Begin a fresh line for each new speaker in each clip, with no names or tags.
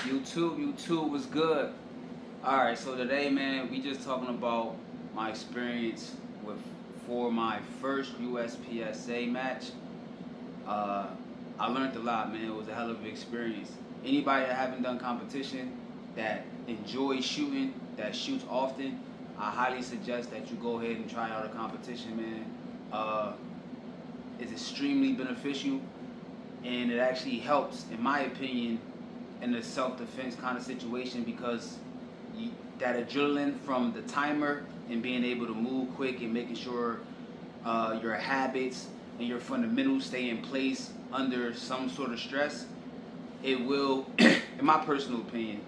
YouTube was good. Alright, so today, man, we just talking about my experience with for my first USPSA match. Uh, I learned a lot, man. It was a hell of an experience. Anybody that haven't done competition, that enjoys shooting, that shoots often, I highly suggest that you go ahead and try out a competition, man. Uh, it's extremely beneficial, and it actually helps, in my opinion, in a self-defense kind of situation because you, that adrenaline from the timer and being able to move quick and making sure your habits and your fundamentals stay in place under some sort of stress, it will, in my personal opinion,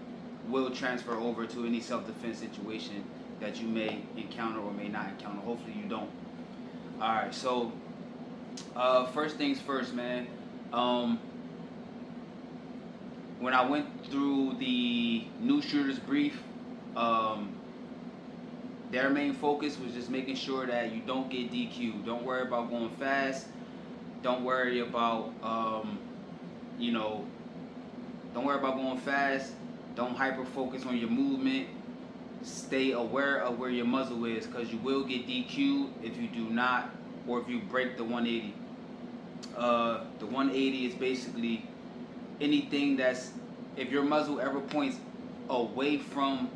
will transfer over to any self-defense situation that you may encounter or may not encounter. Hopefully you don't. All right, so first things first, man. When I went through the new shooters brief, their main focus was just making sure that you don't get DQ'd. Don't worry about going fast. Don't worry about, don't worry about going fast. Don't hyper focus on your movement. Stay aware of where your muzzle is, because you will get DQ'd if you do not, or if you break the 180. The 180 is basically anything that's, if your muzzle ever points away from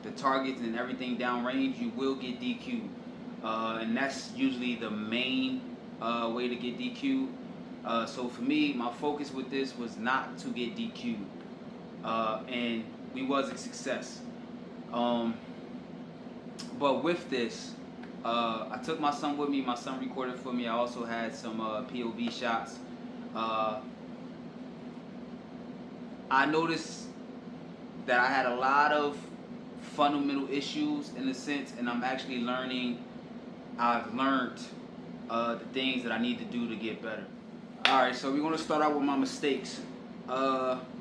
the targets and everything downrange, you will get DQ'd. And that's usually the main way to get DQ'd. So for me, my focus with this was not to get DQ'd. And we was a success. But with this, I took my son with me. My son recorded for me. I also had some POV shots. I noticed that I had a lot of fundamental issues in a sense, and I'm actually learning. I've learned the things that I need to do to get better. All right, so we're gonna start out with my mistakes.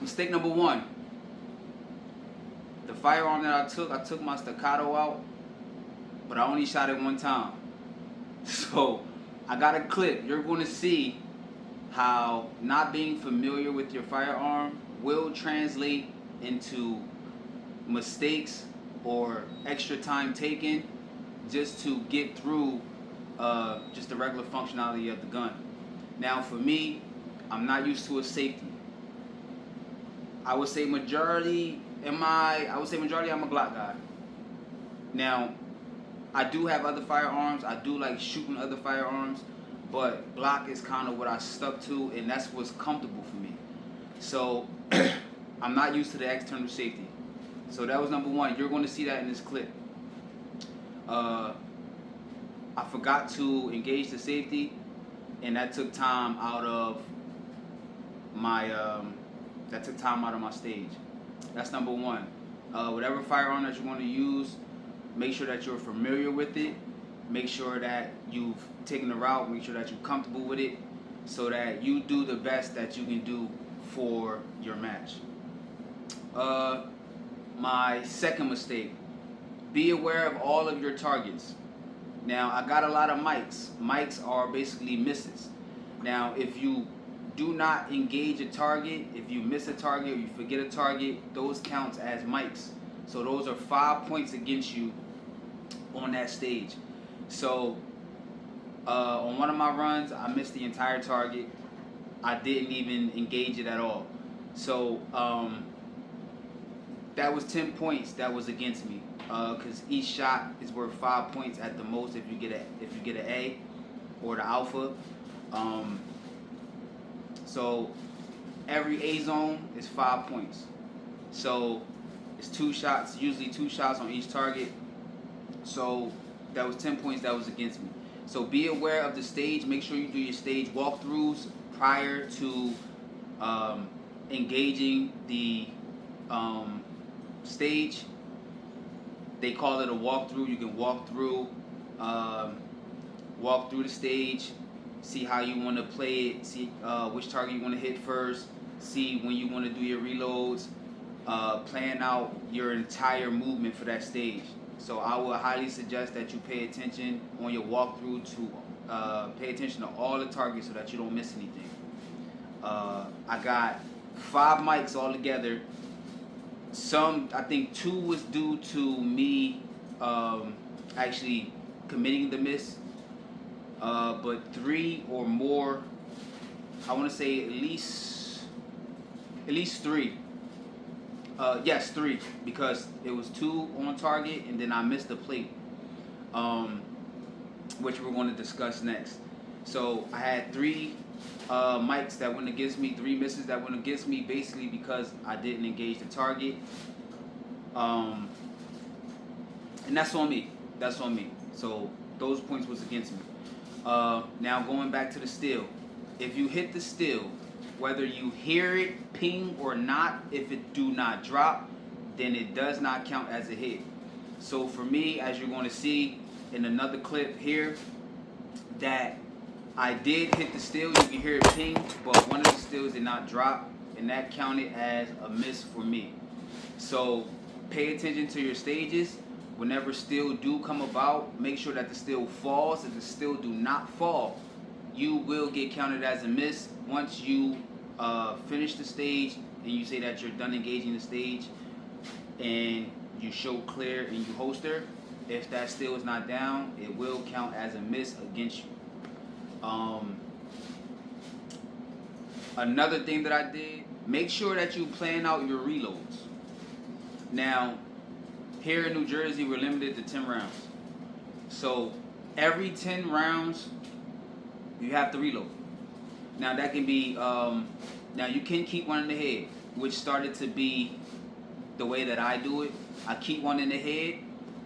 Mistake number one: the firearm that I took my staccato out, but I only shot it one time. So I got a clip. You're going to see how not being familiar with your firearm will translate into mistakes or extra time taken just to get through just the regular functionality of the gun. Now for me, I'm not used to a safety. I would say majority I'm a Glock guy. Now, I do have other firearms. I do like shooting other firearms, but Glock is kind of what I stuck to, and that's what's comfortable for me. So I'm not used to the external safety. So that was number one. You're going to see that in this clip. I forgot to engage the safety, and that took time out of my stage. That's number one. Whatever firearm that you want to use, make sure that you're familiar with it. Make sure that you've taken the route. Make sure that you're comfortable with it, so that you do the best that you can do for your match. My second mistake: be aware of all of your targets. Now, I got a lot of mics. Mics are basically misses. Now, if you do not engage a target, if you miss a target or you forget a target, those counts as mics. So those are 5 points against you on that stage. So on one of my runs, I missed the entire target. I didn't even engage it at all. So that was 10 points that was against me, because each shot is worth 5 points at the most if you get an A or the alpha. So every A zone is 5 points. So it's 2 shots, usually 2 shots on each target. So that was 10 points that was against me. So be aware of the stage. Make sure you do your stage walkthroughs prior to engaging the stage. They call it a walkthrough. You can walk through the stage, see how you want to play it, see which target you want to hit first, see when you want to do your reloads, plan out your entire movement for that stage. So I would highly suggest that you pay attention on your walkthrough to pay attention to all the targets so that you don't miss anything. I got 5 mics altogether. Some, I think 2 was due to me actually committing the miss. But 3 or more, I want to say at least 3. Yes, 3, because it was 2 on target and then I missed the plate, which we're going to discuss next. So I had 3 mics that went against me, 3 misses that went against me, basically because I didn't engage the target. And that's on me. That's on me. So those points was against me. Now going back to the still. If you hit the still, whether you hear it ping or not, if it do not drop, then it does not count as a hit. So for me, as you're going to see in another clip here, that I did hit the still. You can hear it ping, but one of the stills did not drop, and that counted as a miss for me. So pay attention to your stages. Whenever still do come about, make sure that the still falls. If the still do not fall, you will get counted as a miss. Once you finish the stage and you say that you're done engaging the stage and you show clear and you holster, if that still is not down, it will count as a miss against you. Another thing that I did, make sure that you plan out your reloads. Now, here in New Jersey, we're limited to 10 rounds. So every 10 rounds, you have to reload. Now that can be, now you can keep one in the head, which started to be the way that I do it. I keep one in the head,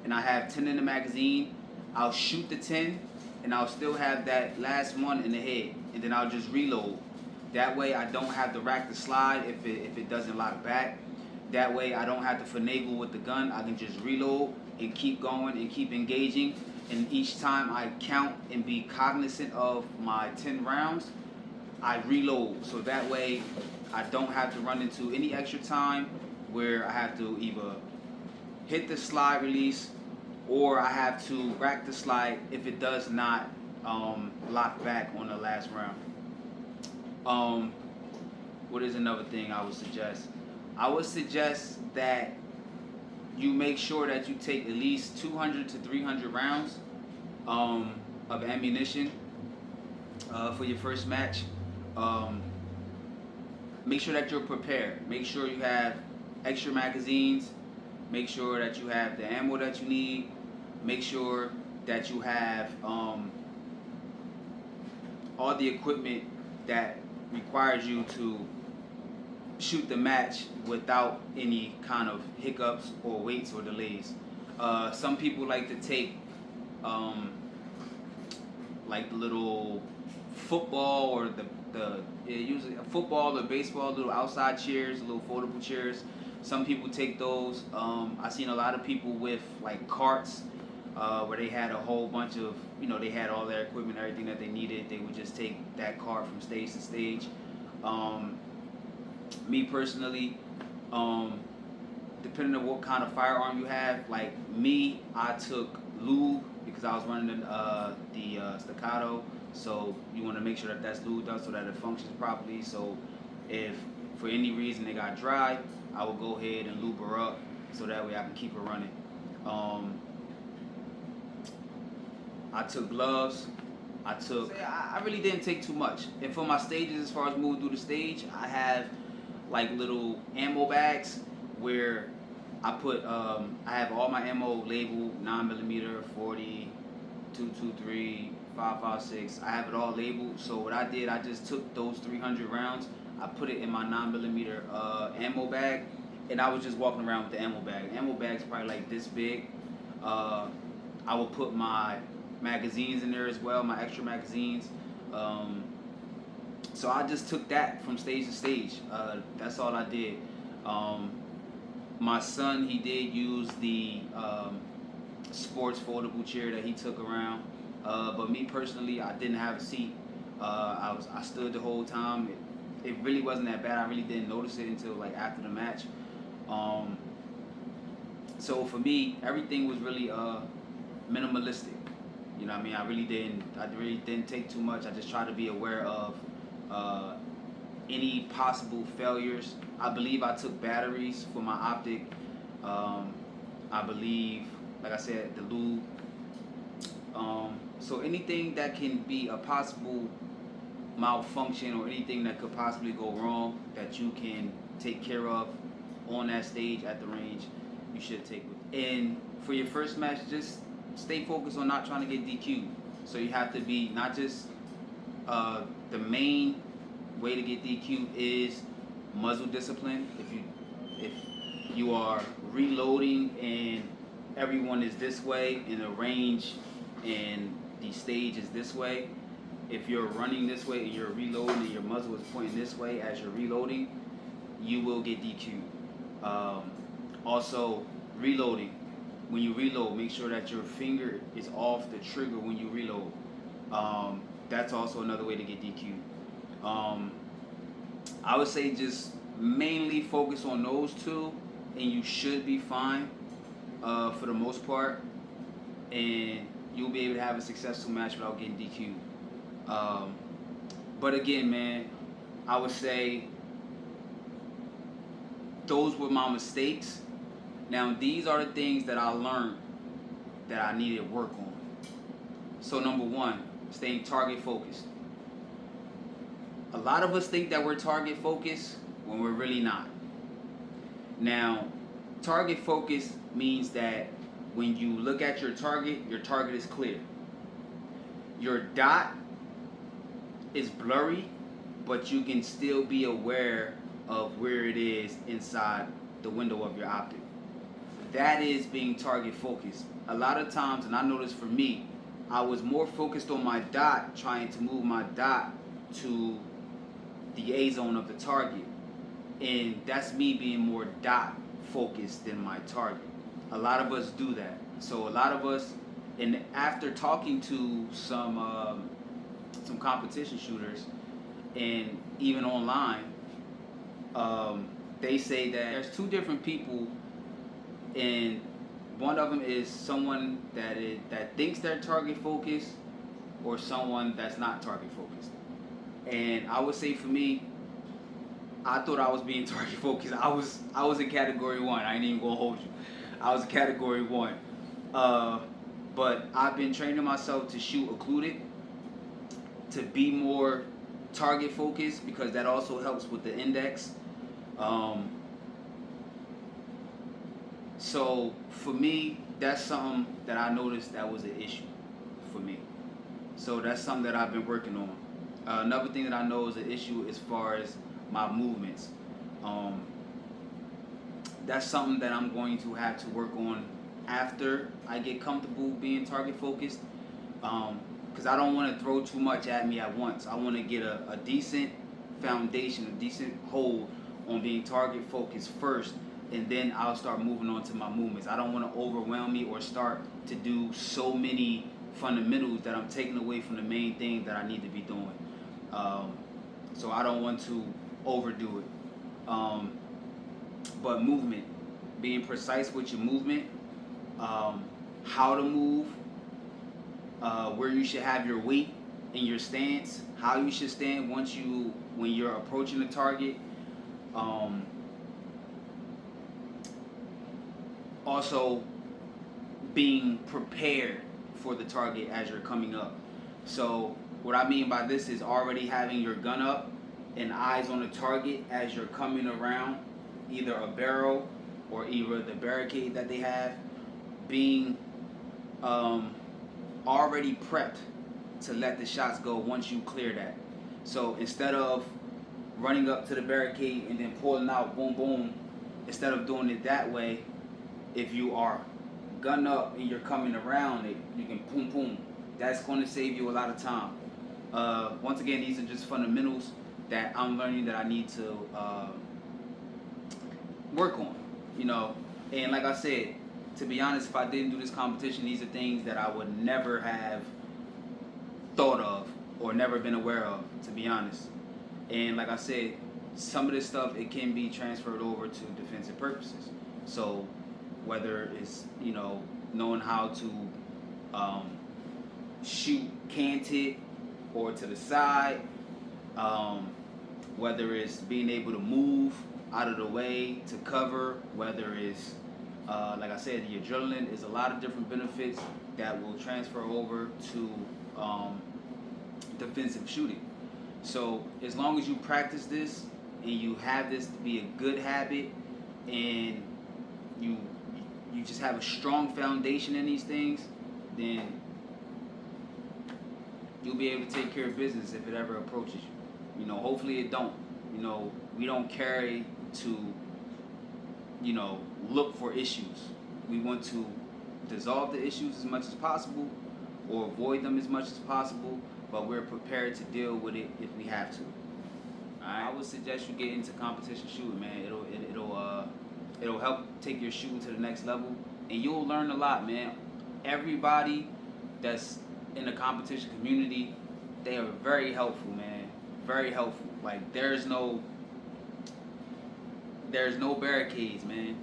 and I have 10 in the magazine. I'll shoot the 10, and I'll still have that last one in the head, and then I'll just reload. That way I don't have to rack the slide if it doesn't lock back. That way I don't have to finagle with the gun. I can just reload and keep going and keep engaging. And each time I count and be cognizant of my 10 rounds, I reload. So that way I don't have to run into any extra time where I have to either hit the slide release or I have to rack the slide if it does not lock back on the last round. What is another thing I would suggest? I would suggest that you make sure that you take at least 200 to 300 rounds of ammunition for your first match. Make sure that you're prepared. Make sure you have extra magazines. Make sure that you have the ammo that you need. Make sure that you have all the equipment that requires you to shoot the match without any kind of hiccups or waits or delays. Some people like to take like the little football or usually a football or baseball, little outside chairs, little foldable chairs. Some people take those. I've seen a lot of people with like carts where they had a whole bunch of, they had all their equipment, everything that they needed. They would just take that cart from stage to stage. Me personally, depending on what kind of firearm you have, like me, I took lube because I was running the staccato. So you want to make sure that that's lubed up so that it functions properly. So if for any reason it got dry, I will go ahead and lube her up so that way I can keep her running. I took gloves. I really didn't take too much. And for my stages, as far as moving through the stage, I have like little ammo bags where I put, I have all my ammo labeled 9mm, 40, 223, 5.56. I have it all labeled. So what I did, I just took those 300 rounds, I put it in my 9mm ammo bag, and I was just walking around with the ammo bag. The ammo bag's probably like this big. I will put my magazines in there as well, my extra magazines. So I just took that from stage to stage. That's all I did. My son, he did use the sports foldable chair that he took around. But me personally, I didn't have a seat. I stood the whole time. It really wasn't that bad. I really didn't notice it until like after the match. So for me, everything was really minimalistic. You know what I mean? I really didn't take too much. I just tried to be aware of any possible failures. I believe I took batteries for my optic. I believe, like I said, the lube. So anything that can be a possible malfunction or anything that could possibly go wrong that you can take care of on that stage at the range, you should take with. And for your first match, just stay focused on not trying to get DQ'd. So you have to be not just the main way to get DQ'd is muzzle discipline. If you are reloading and everyone is this way in the range and the stage is this way, if you're running this way and you're reloading and your muzzle is pointing this way as you're reloading, you will get DQ'd. Also, reloading. When you reload, make sure that your finger is off the trigger when you reload. That's also another way to get DQ'd. I would say just mainly focus on those two, and you should be fine for the most part, and you'll be able to have a successful match without getting DQ'd. But again, man, I would say those were my mistakes. Now, these are the things that I learned that I needed work on. So number one, staying target focused. A lot of us think that we're target focused when we're really not. Now, target focus means that when you look at your target is clear. Your dot is blurry, but you can still be aware of where it is inside the window of your optic. That is being target focused. A lot of times, and I know this for me, I was more focused on my dot, trying to move my dot to the A zone of the target. And that's me being more dot focused than my target. A lot of us do that. So a lot of us, and after talking to some competition shooters, and even online, they say that there's two different people, and one of them is someone that thinks they're target focused, or someone that's not target focused. And I would say for me, I thought I was being target focused. I was in category 1. I ain't even gonna hold you. I was category 1. But I've been training myself to shoot occluded, to be more target focused, because that also helps with the index. So for me, that's something that I noticed that was an issue for me. So that's something that I've been working on. Another thing that I know is an issue as far as my movements. That's something that I'm going to have to work on after I get comfortable being target focused. Because I don't want to throw too much at me at once. I want to get a decent foundation, a decent hold on being target focused first, and then I'll start moving on to my movements. I don't want to overwhelm me or start to do so many fundamentals that I'm taking away from the main thing that I need to be doing. So I don't want to overdo it. But movement, being precise with your movement, how to move, where you should have your weight in your stance, how you should stand when you're approaching the target. Also, being prepared for the target as you're coming up. So what I mean by this is already having your gun up and eyes on the target as you're coming around either a barrel or either the barricade that they have, being already prepped to let the shots go once you clear that. So instead of running up to the barricade and then pulling out, boom, boom, instead of doing it that way, if you are gun up and you're coming around it, you can boom, boom. That's going to save you a lot of time. Once again, these are just fundamentals that I'm learning that I need to work on, And like I said, to be honest, if I didn't do this competition, these are things that I would never have thought of or never been aware of, to be honest. And like I said, some of this stuff, it can be transferred over to defensive purposes. So whether it's, knowing how to shoot canted or to the side, whether it's being able to move out of the way to cover, whether it's like I said, the adrenaline is a lot of different benefits that will transfer over to defensive shooting. So as long as you practice this and you have this to be a good habit, and you just have a strong foundation in these things, then you'll be able to take care of business if it ever approaches you. You know, hopefully it don't. You know, we don't carry to, you know, look for issues. We want to dissolve the issues as much as possible or avoid them as much as possible, but we're prepared to deal with it if we have to. Alright? I would suggest you get into competition shooting, man. It'll help take your shooting to the next level, and you'll learn a lot, man. Everybody that's in the competition community, they are very helpful, man. Very helpful. Like there's no barricades, man.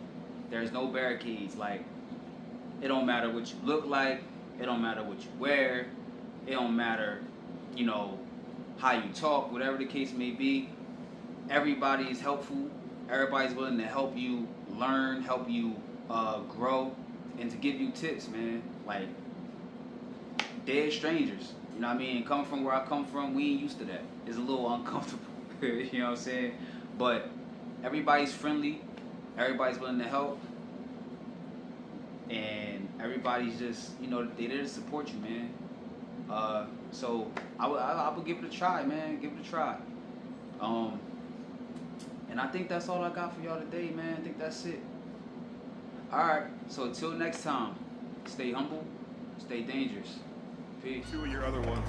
There's no barricades. Like, it don't matter what you look like. It don't matter what you wear. It don't matter, you know, how you talk, whatever the case may be. Everybody is helpful. Everybody's willing to help you learn, help you grow, and to give you tips, man. Like, dead strangers. You know what I mean? Coming from where I come from, we ain't used to that. It's a little uncomfortable. You know what I'm saying? But everybody's friendly. Everybody's willing to help. And everybody's just, you know, they're there to support you, man. So I would give it a try, man. Give it a try. And I think that's all I got for y'all today, man. I think that's it. Alright, so until next time, stay humble, stay dangerous. Peace.
Two of your other ones.